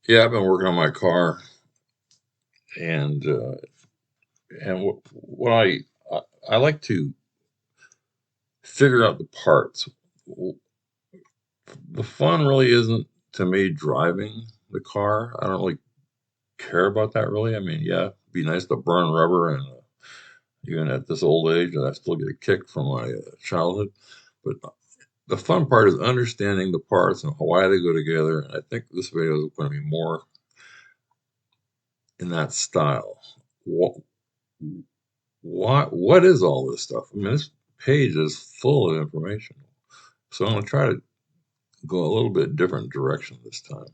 Yeah, I've been working on my car, and what I like to figure out the parts. The fun really isn't to me driving the car. I don't really care about that really. I mean, yeah, it'd be nice to burn rubber, and even at this old age, I still get a kick from my childhood. But the fun part is understanding the parts and why they go together. And I think this video is going to be more in that style. What what is all this stuff? I mean, this page is full of information. So I'm going to try to go a little bit different direction this time.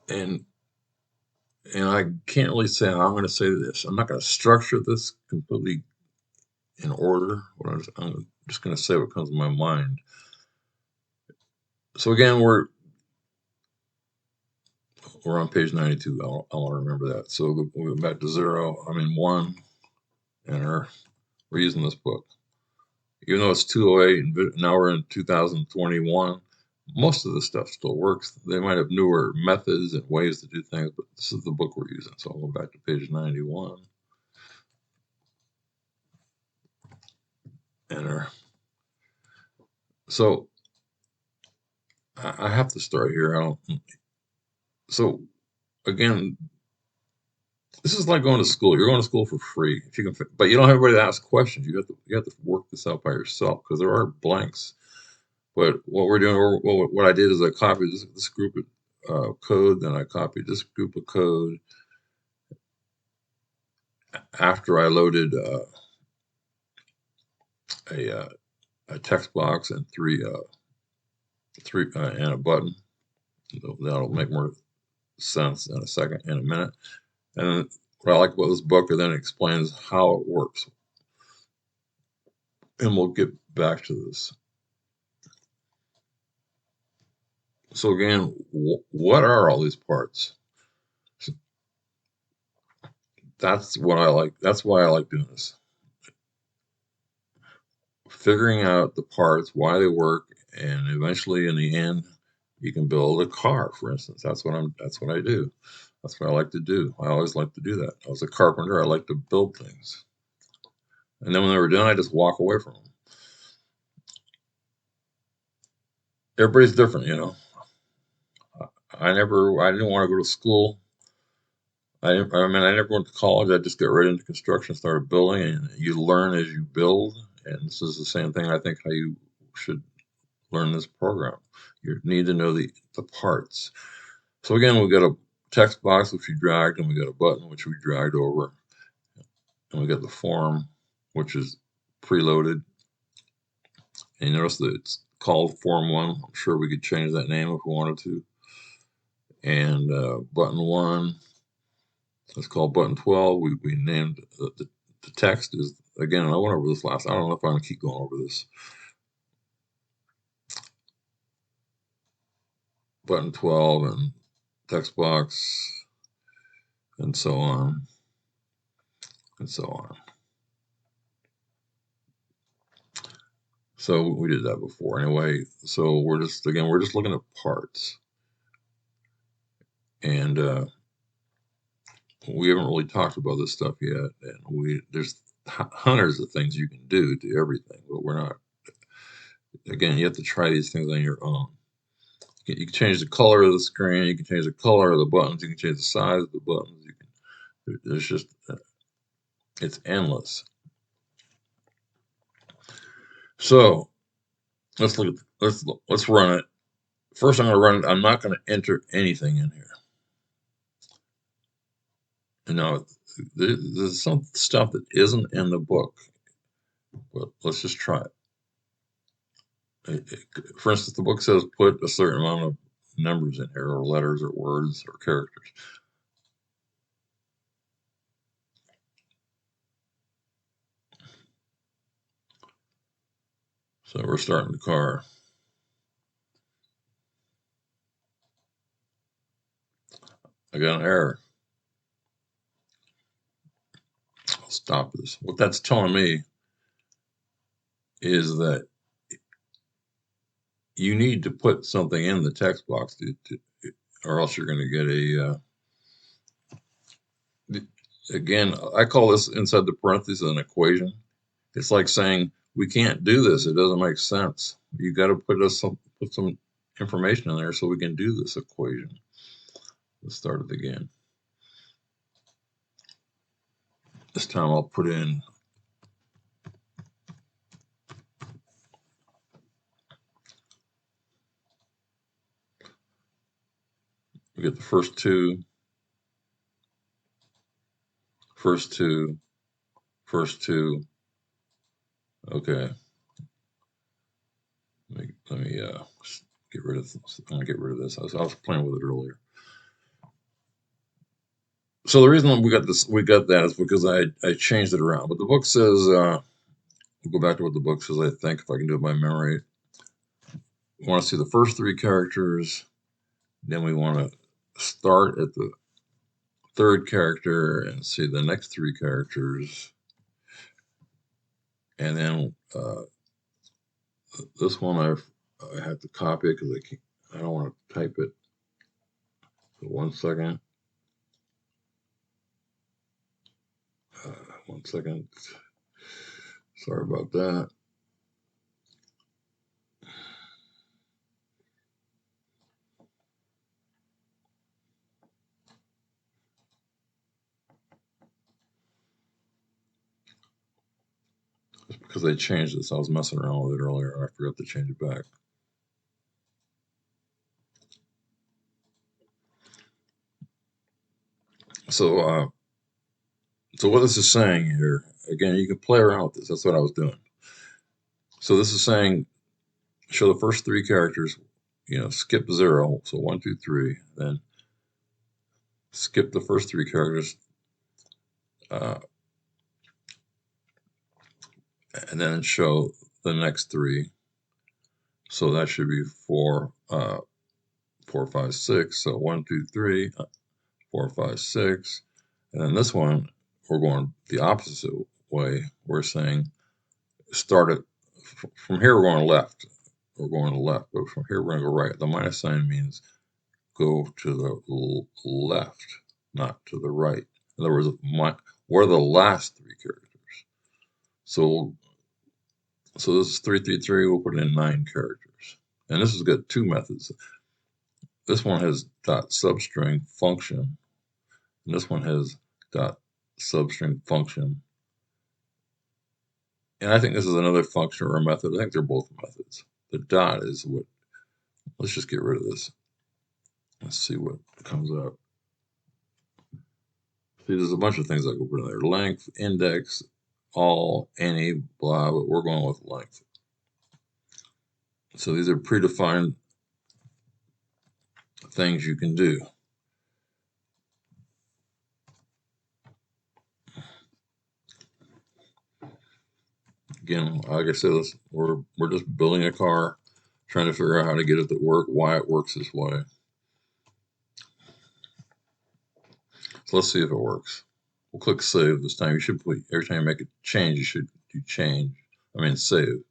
And and I can't really say I'm going to say this. I'm not going to structure this completely in order. I'm just going to say what comes to my mind. So again, we're on page 92. I want to remember that. So we go back to 0. I'm in 1, enter. We're using this book. Even though it's 208 and now we're in 2021, most of the stuff still works. They might have newer methods and ways to do things, but this is the book we're using. So I'll go back to page 91. Enter. So I have to start here. So again, this is like going to school. You're going to school for free if you can, but you don't have anybody to ask questions. You have to work this out by yourself because there are blanks. But what we're doing, what I did is I copied this group of code, then I copied this group of code after I loaded a a text box and three and a button. That'll make more sense in a minute. And what I like about this book, it then explains how it works. And we'll get back to this. So again, what are all these parts? That's what I like. That's why I like doing this. Figuring out the parts, why they work, and eventually, in the end, you can build a car. For instance, That's what I do. That's what I like to do. I always like to do that. I was a carpenter. I like to build things, and then when they were done, I just walk away from them. Everybody's different, you know. I didn't want to go to school. I never went to college. I just got right into construction, started building, and you learn as you build. And this is the same thing, I think, how you should learn this program. You need to know the parts. So again, we got a text box which we dragged, and we got a button which we dragged over, and we got the form which is preloaded. And you notice that it's called Form 1. I'm sure we could change that name if we wanted to. And button 1 is called button 12. We named the text is, again, I went over this last. I don't know if I'm going to keep going over this. Button 12 and text box and so on and so on. So we did that before anyway. So we're just looking at parts, and we haven't really talked about this stuff yet. And there's hundreds of things you can do to everything, but we're not. Again, you have to try these things on your own. You can change the color of the screen. You can change the color of the buttons. You can change the size of the buttons. There's just it's endless. So let's run it. First, I'm going to run it. I'm not going to enter anything in here. Now, there's some stuff that isn't in the book, but let's just try it. For instance, the book says put a certain amount of numbers in here, or letters, or words, or characters. So we're starting the car. I got an error. I'll stop this. What that's telling me is that you need to put something in the text box or else you're going to get again, I call this inside the parentheses an equation. It's like saying we can't do this. It doesn't make sense. You got to put some information in there so we can do this equation. Let's start it again. This time I'll put in we get the first two, first two, first two. Okay. Let me get rid of this. I'm gonna get rid of this. I was playing with it earlier. So the reason we got that is because I changed it around. But the book says we'll go back to what the book says. I think if I can do it by memory, we want to see the first three characters. Then we want to start at the third character and see the next three characters. And then this one I have to copy it because I don't want to type it. So 1 second. 1 second. Sorry about that. It's because they changed this. I was messing around with it earlier and I forgot to change it back. So what this is saying here, again, you can play around with this. That's what I was doing. So this is saying show the first three characters, skip 0. So 1, 2, 3. Then skip the first three characters. And then show the next three. So that should be 4, 4, 5, 6. So 1, 2, 3, 4, 5, 6. And then this one, we're going the opposite way. We're saying start it from here. We're going left. We're going left, but from here we're going to go right. The minus sign means go to the left, not to the right. In other words, we're the last three characters. So this is 333. We'll put in 9 characters, and this has got two methods. This one has dot substring function, and this one has dot substring function. And I think this is another function or a method. I think they're both methods. The dot is what. Let's just get rid of this. Let's see what comes up. See, there's a bunch of things I can put in there. Length, index, all, any, blah, but we're going with length. So these are predefined things you can do. Again, like I said, we're just building a car, trying to figure out how to get it to work, why it works this way. So let's see if it works. We'll click save this time. You should put, every time you make a change, you should do change. I mean, save.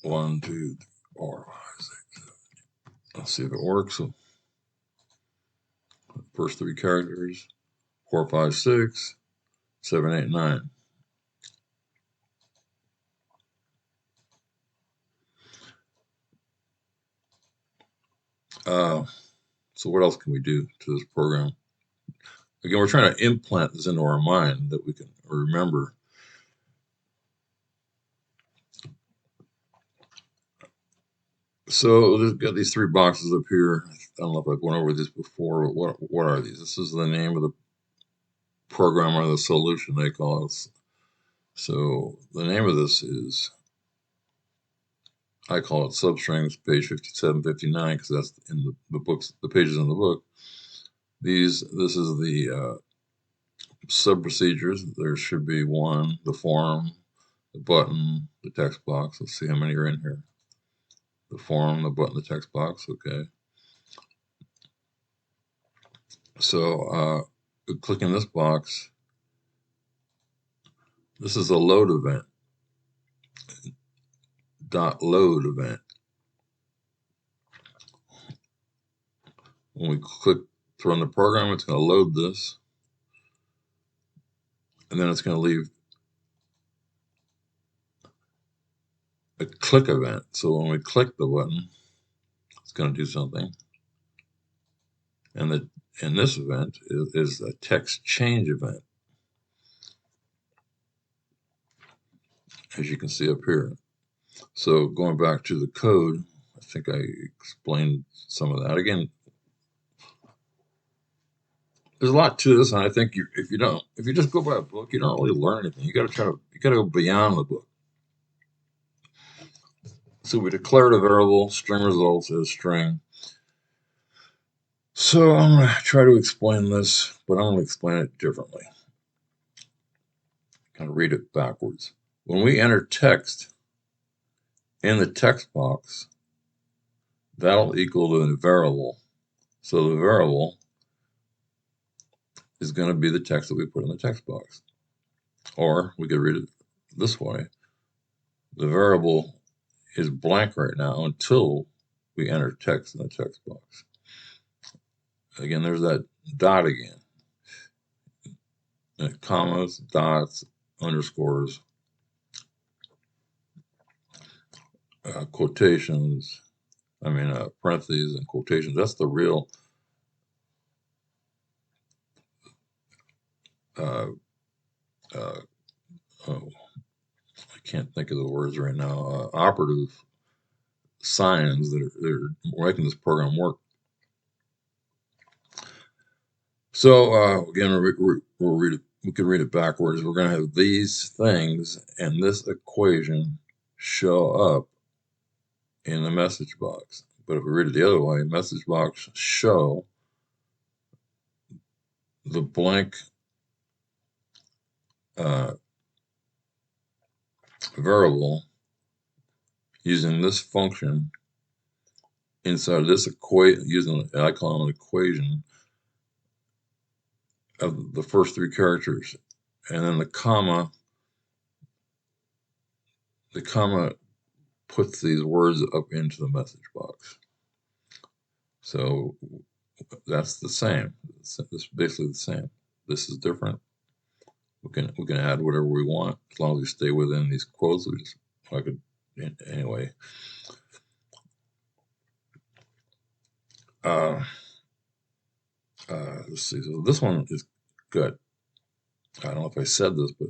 One, two, 3, 4, 5, 6, 7. Let's see if it works. First three characters, 4, 5, 6, 7, 8, 9. So what else can we do to this program? Again, we're trying to implant this into our mind that we can remember. So there's got these 3 boxes up here. I don't know if I've went over this before, but what are these? This is the name of the program or the solution they call it. So the name of this is, I call it Substrings, page 57, 59, because that's in the books, the pages in the book. This is the sub procedures. There should be 1, the form, the button, the text box. Let's see how many are in here. The form, the button, the text box. Okay. So clicking this box, This is a load event, dot load event. When we click to run the program, it's going to load this, and then it's going to leave a click event. So when we click the button, it's going to do something. And this event is a text change event, as you can see up here. So going back to the code, I think I explained some of that. Again, there's a lot to this, and I think if you just go by a book, you don't really learn anything. You got to go beyond the book. So we declared a variable, string results as string. So I'm going to try to explain this, but I'm going to explain it differently. Kind of read it backwards. When we enter text in the text box, that'll equal the variable. So the variable is going to be the text that we put in the text box. Or we could read it this way. The variable is blank right now until we enter text in the text box. Again, there's that dot again. Commas, dots, underscores, quotations, parentheses and quotations. That's the real uh, uh, oh, I can't think of the words right now. Operative signs that are making this program work. So again, we can read it backwards. We're going to have these things and this equation show up in the message box. But if we read it the other way, message box show the blank variable using this function inside of this equation, using, I call an equation of the first three characters. And then the comma puts these words up into the message box. So that's the same. It's basically the same. This is different. We can add whatever we want as long as we stay within these quotes. Anyway. Let's see. So this one is good. I don't know if I said this, but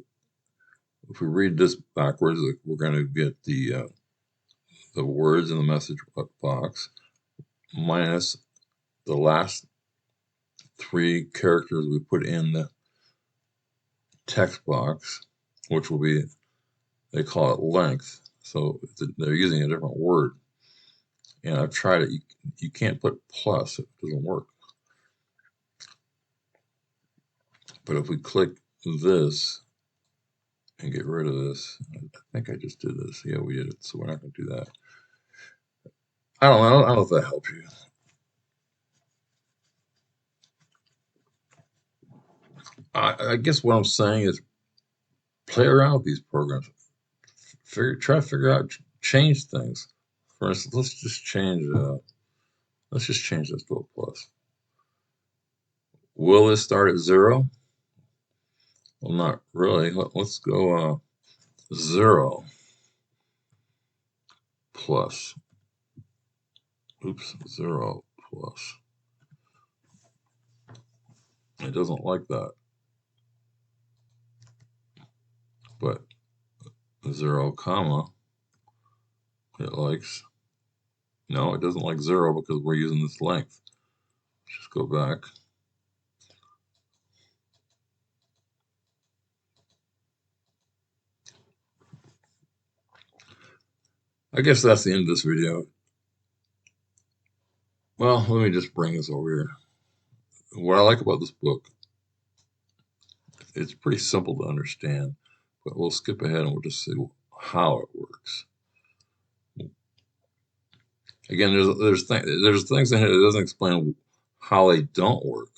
if we read this backwards, we're going to get the words in the message box minus the last three characters we put in the text box, which will be, they call it length. So they're using a different word. And I've tried it. You can't put plus. It doesn't work. But if we click this and get rid of this, I think I just did this. Yeah, we did it. So we're not going to do that. I don't know if that helps you. I guess what I'm saying is play around with these programs. Try to figure out, change things. For instance, let's just change this to a plus. Will this start at 0? Well, not really. Let's go 0 plus. Oops, 0 plus. It doesn't like that. But 0 comma, it likes. No, it doesn't like 0 because we're using this length. Just go back. I guess that's the end of this video. Well, let me just bring this over here. What I like about this book, it's pretty simple to understand, but we'll skip ahead and we'll just see how it works. Again, there's things in here that doesn't explain how they don't work.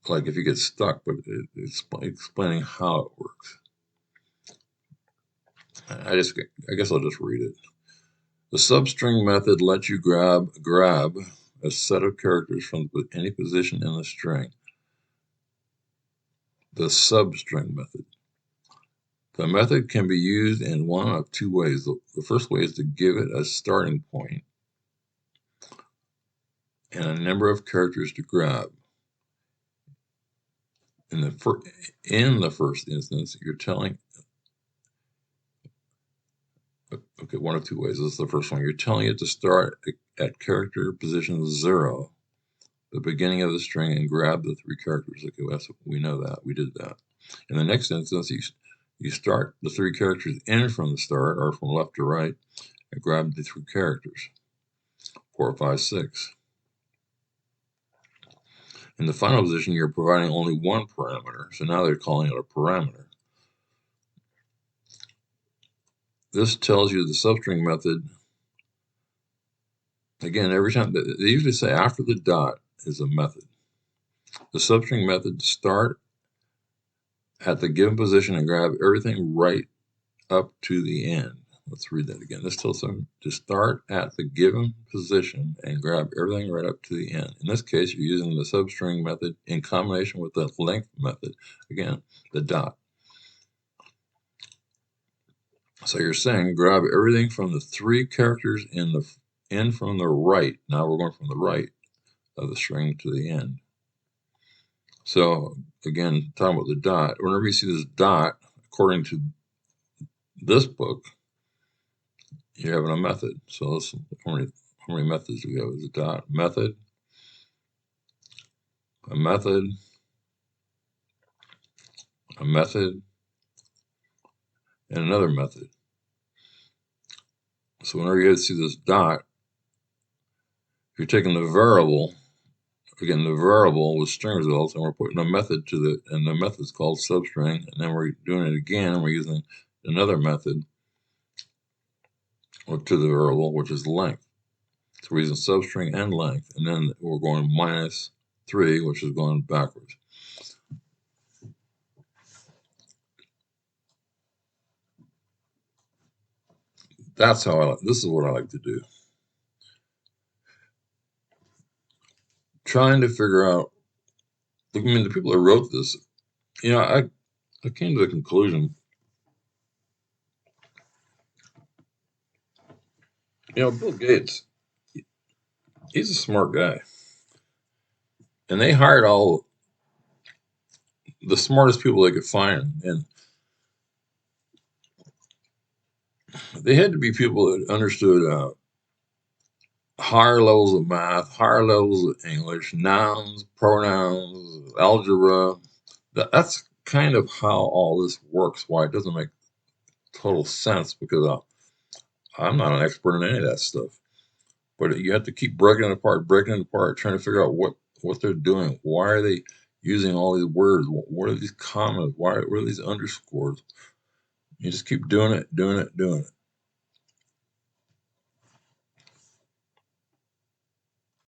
Like if you get stuck, but it's explaining how it works. I guess I'll just read it. The substring method lets you grab a set of characters from any position in the string. The substring method. The method can be used in one of two ways. The first way is to give it a starting point and a number of characters to grab. In the first instance, you're telling, okay, one of two ways. This is the first one. You're telling it to start at character position 0, the beginning of the string, and grab the 3 characters. Okay, we know that. We did that. In the next instance, you start the 3 characters in from the start, or from left to right, and grab the 3 characters, 4, 5, 6. In the final position, you're providing only one parameter, so now they're calling it a parameter. This tells you the substring method. Again, every time they usually say after the dot is a method. The substring method to start at the given position and grab everything right up to the end. Let's read that again. This tells them to start at the given position and grab everything right up to the end. In this case, you're using the substring method in combination with the length method. Again, the dot. So you're saying grab everything from the 3 characters in from the right. Now we're going from the right of the string to the end. So again, talking about the dot, whenever you see this dot, according to this book, you're having a method. So how many methods do we have? Is a dot, method, a method, a method, and another method. So whenever you see this dot, if you're taking the variable, again, the variable with string results, and we're putting a method to and the method is called substring, and then we're doing it again, and we're using another method to the variable, which is length. So we're using substring and length, and then we're going -3, which is going backwards. That's how this is what I like to do. Trying to figure out, I mean, the people that wrote this, I came to the conclusion, Bill Gates, he's a smart guy. And they hired all the smartest people they could find. And they had to be people that understood higher levels of math, higher levels of English, nouns, pronouns, algebra. That's kind of how all this works. Why it doesn't make total sense, because I'm not an expert in any of that stuff. But you have to keep breaking it apart, trying to figure out what they're doing. Why are they using all these words? What are these commas? What are these underscores? You just keep doing it.